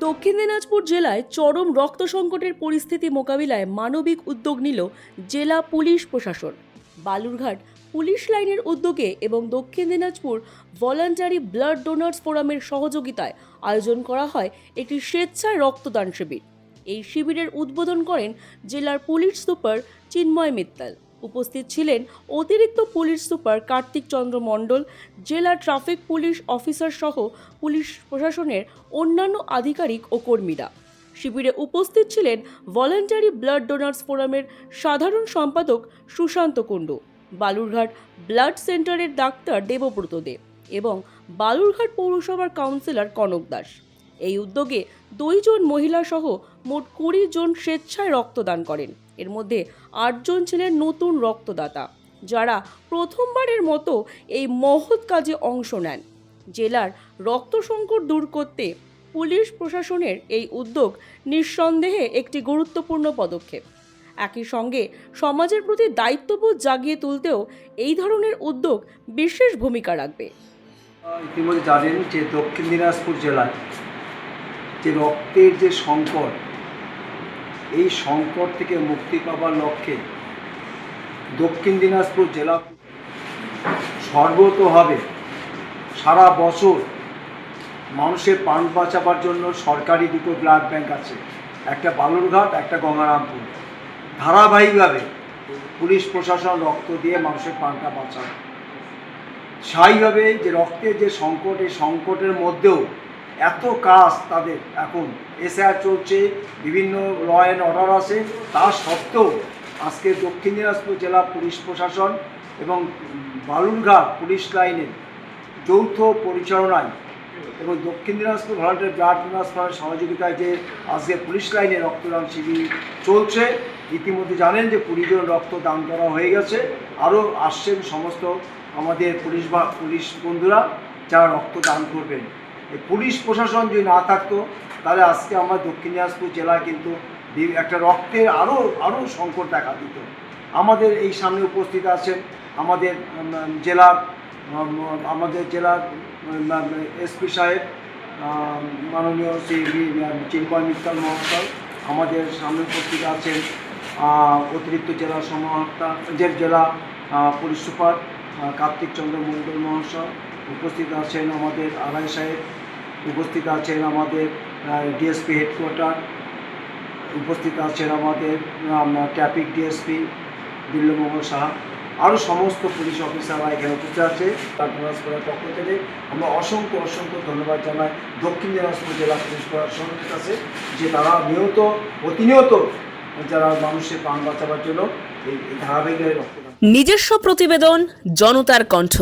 দক্ষিণ দিনাজপুর জেলায় চরম রক্ত সংকটের পরিস্থিতি মোকাবিলায় মানবিক উদ্যোগ নিল জেলা পুলিশ প্রশাসন। বালুরঘাট পুলিশ লাইনের উদ্যোগে এবং দক্ষিণ দিনাজপুর ভলান্টারি ব্লাড ডোনার্স ফোরামের সহযোগিতায় আয়োজন করা হয় একটি স্বেচ্ছায় রক্তদান শিবির। এই শিবিরের উদ্বোধন করেন জেলার পুলিশ সুপার চিন্ময় মিত্তাল। উপস্থিত ছিলেন অতিরিক্ত পুলিশ সুপার কার্তিক চন্দ্র মণ্ডল, জেলা ট্রাফিক পুলিশ অফিসার সহ পুলিশ প্রশাসনের অন্যান্য আধিকারিক ও কর্মীরা। শিবিরে উপস্থিত ছিলেন ভলান্টারি ব্লাড ডোনার্স ফোরামের সাধারণ সম্পাদক সুশান্ত কুণ্ডু, বালুরঘাট ব্লাড সেন্টারের ডাক্তার দেবব্রত দেব এবং বালুরঘাট পৌরসভার কাউন্সিলর কনক দাস। এই উদ্যোগে 2 জন মহিলা সহ মোট 20 জন স্বেচ্ছায় রক্তদান করেন। এর মধ্যে 8 জন ছিলেন নতুন রক্তদাতা, যারা প্রথমবারের মতো এই মহৎ কাজে অংশ নেন। জেলার রক্ত সংকট দূর করতে পুলিশ প্রশাসনের এই উদ্যোগ নিঃসন্দেহে একটি গুরুত্বপূর্ণ পদক্ষেপ। একই সঙ্গে সমাজের প্রতি দায়িত্ববোধ জাগিয়ে তুলতেও এই ধরনের উদ্যোগ বিশেষ ভূমিকা রাখবে। ইতিমধ্যে জানেন যে দক্ষিণ দিনাজপুর জেলায় যে রক্তের যে সংকট, এই সংকট থেকে মুক্তি পাবার লক্ষ্যে দক্ষিণ দিনাজপুর জেলা সর্বতোভাবে সারা বছর মানুষের প্রাণ বাঁচাবার জন্য সরকারি 2টো ব্লাড ব্যাংক আছে, একটা বালুরঘাট, একটা গঙ্গারামপুর। ধারাবাহিকভাবে পুলিশ প্রশাসন রক্ত দিয়ে মানুষের প্রাণটা বাঁচায়। স্থায়ীভাবে যে রক্তের যে সংকট, এই সংকটের মধ্যেও এত কাজ তাদের, এখন এসআর চলছে, বিভিন্ন ল অ্যান্ড অর্ডার আছে, তা সত্ত্বেও আজকে দক্ষিণ দিনাজপুর জেলা পুলিশ প্রশাসন এবং বালুরঘাট পুলিশ লাইনের যৌথ পরিচালনায় এবং দক্ষিণ দিনাজপুর ভলান্টারি ব্লাড ডোনার্স ফোরামের সহযোগিতায় যে আজকে পুলিশ লাইনে রক্তদান শিবির চলছে। ইতিমধ্যে জানেন যে 20 জন রক্ত দান করা হয়ে গেছে, আরও আসছেন সমস্ত আমাদের পুলিশ বন্ধুরা যারা রক্ত দান করবেন। এই পুলিশ প্রশাসন যদি না থাকতো তাহলে আজকে আমার দক্ষিণ দিনাজপুর জেলায় কিন্তু একটা রক্তের আরও সংকট দেখা দিত। আমাদের এই সামনে উপস্থিত আছেন আমাদের জেলার এসপি সাহেব, মাননীয় শ্রী চিন্ময় মিত্তাল মহাশয়। আমাদের সামনে উপস্থিত আছেন অতিরিক্ত জেলা জেলা পুলিশ সুপার কার্তিক চন্দ্র মণ্ডল মহাশয়। উপস্থিত আছেন আমাদের আড়াই সাহেব, উপস্থিত আছেন আমাদের ডিএসপি হেডকোয়ার্টার, উপস্থিত আছেন আমাদের ট্রাফিক ডিএসপি দিল্লমঙ্গল সাহা, আরও সমস্ত পুলিশ অফিসাররা এখানে উপস্থিত আছে। ট্রান্সফারের পক্ষ থেকে আমরা অসংখ্য ধন্যবাদ জানাই দক্ষিণ দিনাজপুর জেলা পুলিশ প্রশাসনের কাছে, যে তারা প্রতিনিয়ত যারা মানুষের প্রাণ বাঁচাবার জন্য এই ধারাবাহিক রক্তদান। নিজস্ব প্রতিবেদন, জনতার কণ্ঠ।